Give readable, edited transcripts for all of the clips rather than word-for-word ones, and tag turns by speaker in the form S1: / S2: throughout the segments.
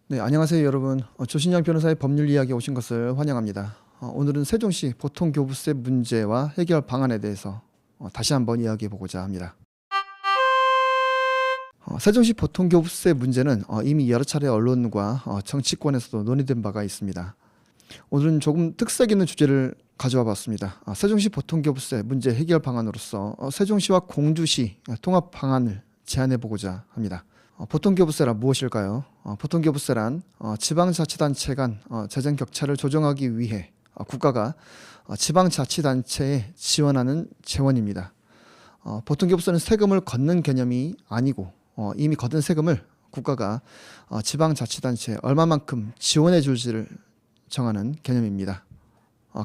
S1: 네, 안녕하세요 여러분. 조신양 변호사의 법률 이야기에 오신 것을 환영합니다. 오늘은 세종시 보통교부세 문제와 해결 방안에 대해서 다시 한번 이야기해 보고자 합니다. 세종시 보통교부세 문제는 이미 여러 차례 언론과 정치권에서도 논의된 바가 있습니다. 오늘은 조금 특색 있는 주제를 가져와 봤습니다. 세종시 보통교부세 문제 해결 방안으로서 세종시와 공주시 통합 방안을 제안해 보고자 합니다. 보통교부세란 무엇일까요? 보통교부세란 지방자치단체 간 재정 격차를 조정하기 위해 국가가 지방자치단체에 지원하는 재원입니다. 보통교부세는 세금을 걷는 개념이 아니고 이미 걷은 세금을 국가가 지방자치단체에 얼마만큼 지원해 줄지를 정하는 개념입니다.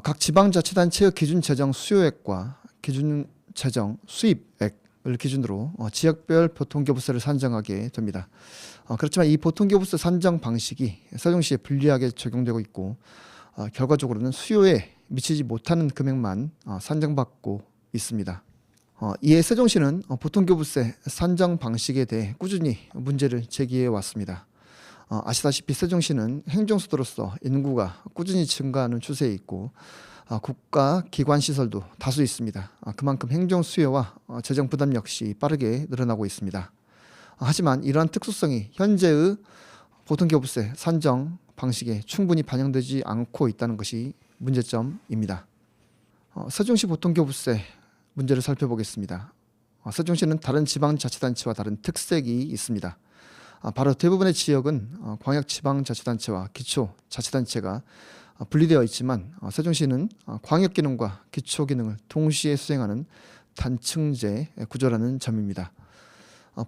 S1: 각 지방자치단체의 기준 재정 수요액과 기준 재정 수입액 을 기준으로 지역별 보통교부세를 산정하게 됩니다. 그렇지만 이 보통교부세 산정 방식이 세종시에 불리하게 적용되고 있고 결과적으로는 수요에 미치지 못하는 금액만 산정받고 있습니다. 이에 세종시는 보통교부세 산정 방식에 대해 꾸준히 문제를 제기해 왔습니다. 아시다시피 세종시는 행정수도로서 인구가 꾸준히 증가하는 추세에 있고 국가 기관 시설도 다수 있습니다. 그만큼 행정 수요와 재정 부담 역시 빠르게 늘어나고 있습니다. 하지만 이러한 특수성이 현재의 보통교부세 산정 방식에 충분히 반영되지 않고 있다는 것이 문제점입니다. 세종시 보통교부세 문제를 살펴보겠습니다. 세종시는 다른 지방자치단체와 다른 특색이 있습니다. 바로 대부분의 지역은 광역지방자치단체와 기초자치단체가 분리되어 있지만 세종시는 광역기능과 기초기능을 동시에 수행하는 단층제 구조라는 점입니다.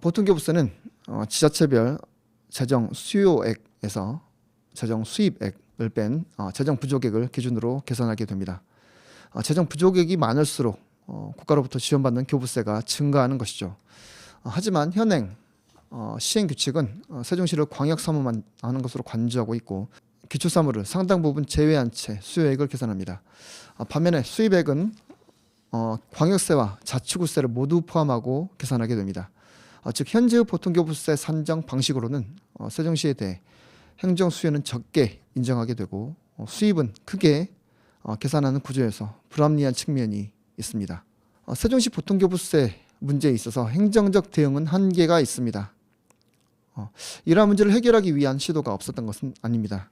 S1: 보통교부세는 지자체별 재정 수요액에서 재정 수입액을 뺀 재정 부족액을 기준으로 계산하게 됩니다. 재정 부족액이 많을수록 국가로부터 지원받는 교부세가 증가하는 것이죠. 하지만 현행 시행규칙은 세종시를 광역사무만 하는 것으로 관주하고 있고 기초사무를 상당 부분 제외한 채 수요액을 계산합니다. 반면에 수입액은 광역세와 자치구세를 모두 포함하고 계산하게 됩니다. 즉 현재의 보통교부세 산정 방식으로는 세종시에 대해 행정 수요는 적게 인정하게 되고 수입은 크게 계산하는 구조에서 불합리한 측면이 있습니다. 세종시 보통교부세 문제에 있어서 행정적 대응은 한계가 있습니다. 이러한 문제를 해결하기 위한 시도가 없었던 것은 아닙니다.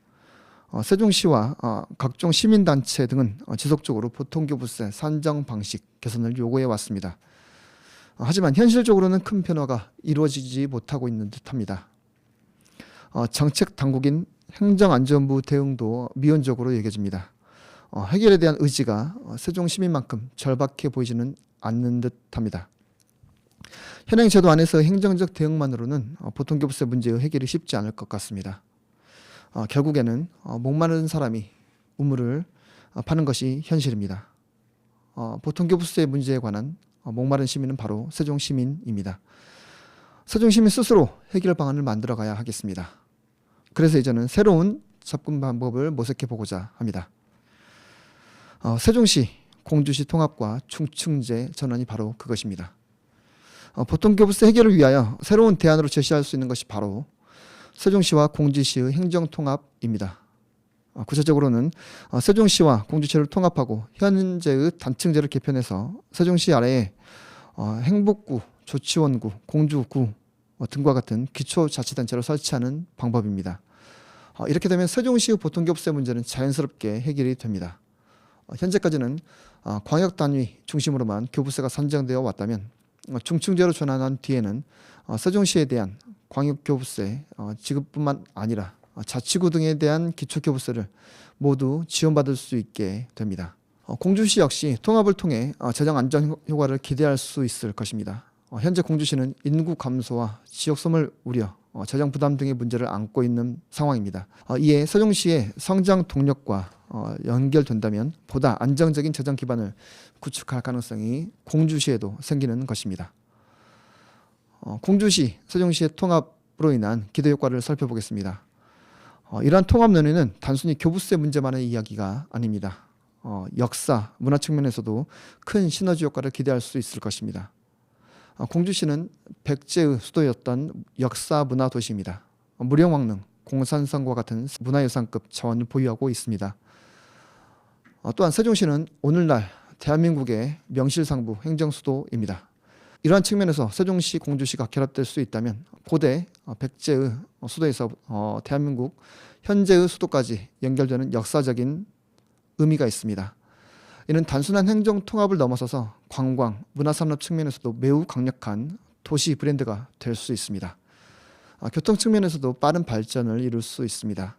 S1: 세종시와 각종 시민단체 등은 지속적으로 보통교부세 산정 방식 개선을 요구해 왔습니다. 하지만 현실적으로는 큰 변화가 이루어지지 못하고 있는 듯합니다. 정책 당국인 행정안전부 대응도 미온적으로 여겨집니다. 해결에 대한 의지가 세종 시민만큼 절박해 보이지는 않는 듯합니다. 현행 제도 안에서 행정적 대응만으로는 보통교부세 문제의 해결이 쉽지 않을 것 같습니다. 결국에는 목마른 사람이 우물을 파는 것이 현실입니다. 보통교부세 문제에 관한 목마른 시민은 바로 세종시민입니다. 세종시민 스스로 해결 방안을 만들어가야 하겠습니다. 그래서 이제는 새로운 접근 방법을 모색해 보고자 합니다. 세종시, 공주시 통합과 충충제 전환이 바로 그것입니다. 보통교부세 해결을 위하여 새로운 대안으로 제시할 수 있는 것이 바로 세종시와 공주시의 행정통합입니다. 구체적으로는 세종시와 공주시를 통합하고 현재의 단층제를 개편해서 세종시 아래에 행복구, 조치원구, 공주구 등과 같은 기초자치단체를 설치하는 방법입니다. 이렇게 되면 세종시의 보통교부세 문제는 자연스럽게 해결이 됩니다. 현재까지는 광역단위 중심으로만 교부세가 산정되어 왔다면 중층제로 전환한 뒤에는 세종시에 대한 광역교부세 지급뿐만 아니라 자치구 등에 대한 기초교부세를 모두 지원받을 수 있게 됩니다. 공주시 역시 통합을 통해 재정 안정 효과를 기대할 수 있을 것입니다. 현재 공주시는 인구 감소와 지역 소멸 우려, 재정 부담 등의 문제를 안고 있는 상황입니다. 이에 세종시의 성장 동력과 연결된다면 보다 안정적인 재정 기반을 구축할 가능성이 공주시에도 생기는 것입니다. 공주시, 세종시의 통합으로 인한 기대 효과를 살펴보겠습니다. 이러한 통합 논의는 단순히 교부세 문제만의 이야기가 아닙니다. 역사, 문화 측면에서도 큰 시너지 효과를 기대할 수 있을 것입니다. 공주시는 백제의 수도였던 역사 문화 도시입니다. 무령왕릉, 공산성과 같은 문화유산급 자원을 보유하고 있습니다. 또한 세종시는 오늘날 대한민국의 명실상부 행정수도입니다. 이러한 측면에서 세종시, 공주시가 결합될 수 있다면 고대 백제의 수도에서 대한민국 현재의 수도까지 연결되는 역사적인 의미가 있습니다. 이는 단순한 행정 통합을 넘어서서 관광, 문화산업 측면에서도 매우 강력한 도시 브랜드가 될 수 있습니다. 교통 측면에서도 빠른 발전을 이룰 수 있습니다.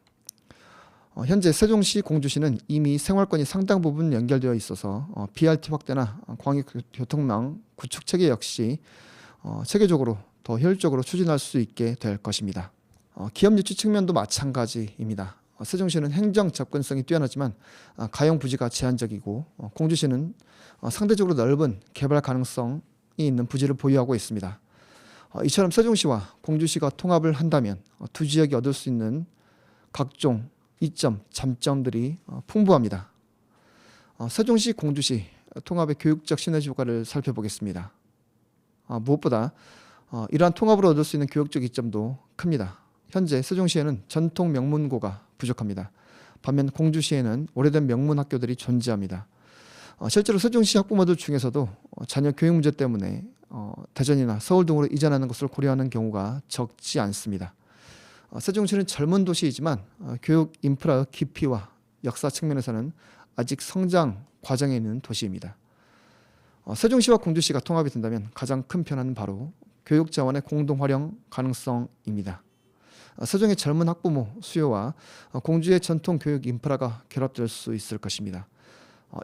S1: 현재 세종시, 공주시는 이미 생활권이 상당 부분 연결되어 있어서 BRT 확대나 광역교통망 구축 체계 역시 체계적으로 더 효율적으로 추진할 수 있게 될 것입니다. 기업 유치 측면도 마찬가지입니다. 세종시는 행정 접근성이 뛰어나지만 가용 부지가 제한적이고 공주시는 상대적으로 넓은 개발 가능성이 있는 부지를 보유하고 있습니다. 이처럼 세종시와 공주시가 통합을 한다면 두 지역이 얻을 수 있는 각종 이점, 장점들이 풍부합니다. 세종시, 공주시 통합의 교육적 시너지 효과를 살펴보겠습니다. 무엇보다 이러한 통합으로 얻을 수 있는 교육적 이점도 큽니다. 현재 세종시에는 전통 명문고가 부족합니다. 반면 공주시에는 오래된 명문 학교들이 존재합니다. 실제로 세종시 학부모들 중에서도 자녀 교육 문제 때문에 대전이나 서울 등으로 이전하는 것을 고려하는 경우가 적지 않습니다. 세종시는 젊은 도시이지만 교육 인프라의 깊이와 역사 측면에서는 아직 성장 과정에 있는 도시입니다. 세종시와 공주시가 통합이 된다면 가장 큰 변화는 바로 교육 자원의 공동 활용 가능성입니다. 세종의 젊은 학부모 수요와 공주의 전통 교육 인프라가 결합될 수 있을 것입니다.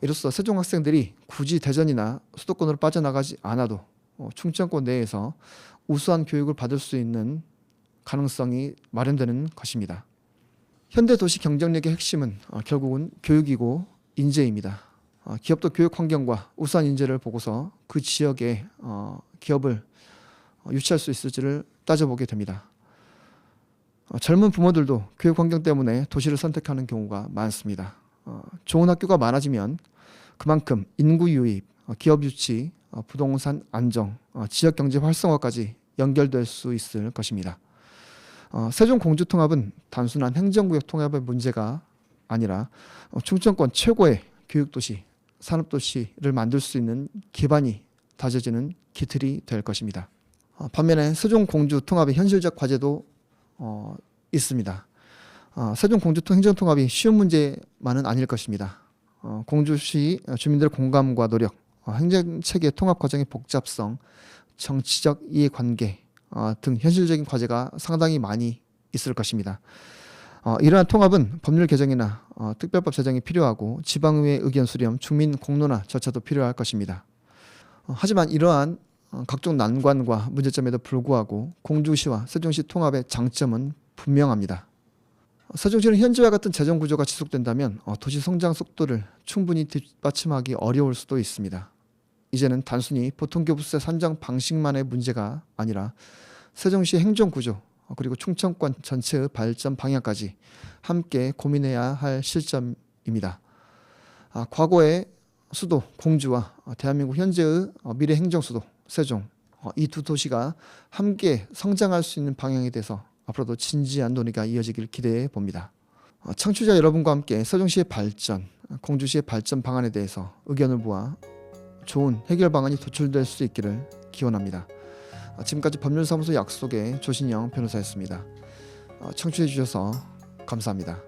S1: 이로써 세종 학생들이 굳이 대전이나 수도권으로 빠져나가지 않아도 충청권 내에서 우수한 교육을 받을 수 있는 가능성이 마련되는 것입니다. 현대 도시 경쟁력의 핵심은 결국은 교육이고 인재입니다. 기업도 교육 환경과 우수한 인재를 보고서 그 지역에 기업을 유치할 수 있을지를 따져보게 됩니다. 젊은 부모들도 교육 환경 때문에 도시를 선택하는 경우가 많습니다. 좋은 학교가 많아지면 그만큼 인구 유입, 기업 유치, 부동산 안정, 지역 경제 활성화까지 연결될 수 있을 것입니다. 세종 공주 통합은 단순한 행정구역 통합의 문제가 아니라 충청권 최고의 교육도시, 산업도시를 만들 수 있는 기반이 다져지는 기틀이 될 것입니다. 반면에 세종 공주 통합의 현실적 과제도 있습니다. 세종 공주 행정 통합이 쉬운 문제만은 아닐 것입니다. 공주시 주민들의 공감과 노력, 행정체계 통합 과정의 복잡성, 정치적 이해관계 등 현실적인 과제가 상당히 많이 있을 것입니다. 이러한 통합은 법률 개정이나 특별법 제정이 필요하고 지방의회 의견 수렴, 주민 공론화 절차도 필요할 것입니다. 하지만 이러한 각종 난관과 문제점에도 불구하고 공주시와 세종시 통합의 장점은 분명합니다. 세종시는 현재와 같은 재정 구조가 지속된다면 도시 성장 속도를 충분히 뒷받침하기 어려울 수도 있습니다. 이제는 단순히 보통교부세 산정 방식만의 문제가 아니라 세종시 행정구조 그리고 충청권 전체의 발전 방향까지 함께 고민해야 할 시점입니다. 과거의 수도 공주와 대한민국 현재의 미래 행정수도 세종, 이 두 도시가 함께 성장할 수 있는 방향에 대해서 앞으로도 진지한 논의가 이어지길 기대해 봅니다. 청취자 여러분과 함께 세종시의 발전, 공주시의 발전 방안에 대해서 의견을 모아 좋은 해결 방안이 도출될 수 있기를 기원합니다. 지금까지 법률사무소 약속의 조신영 변호사였습니다. 청취해 주셔서 감사합니다.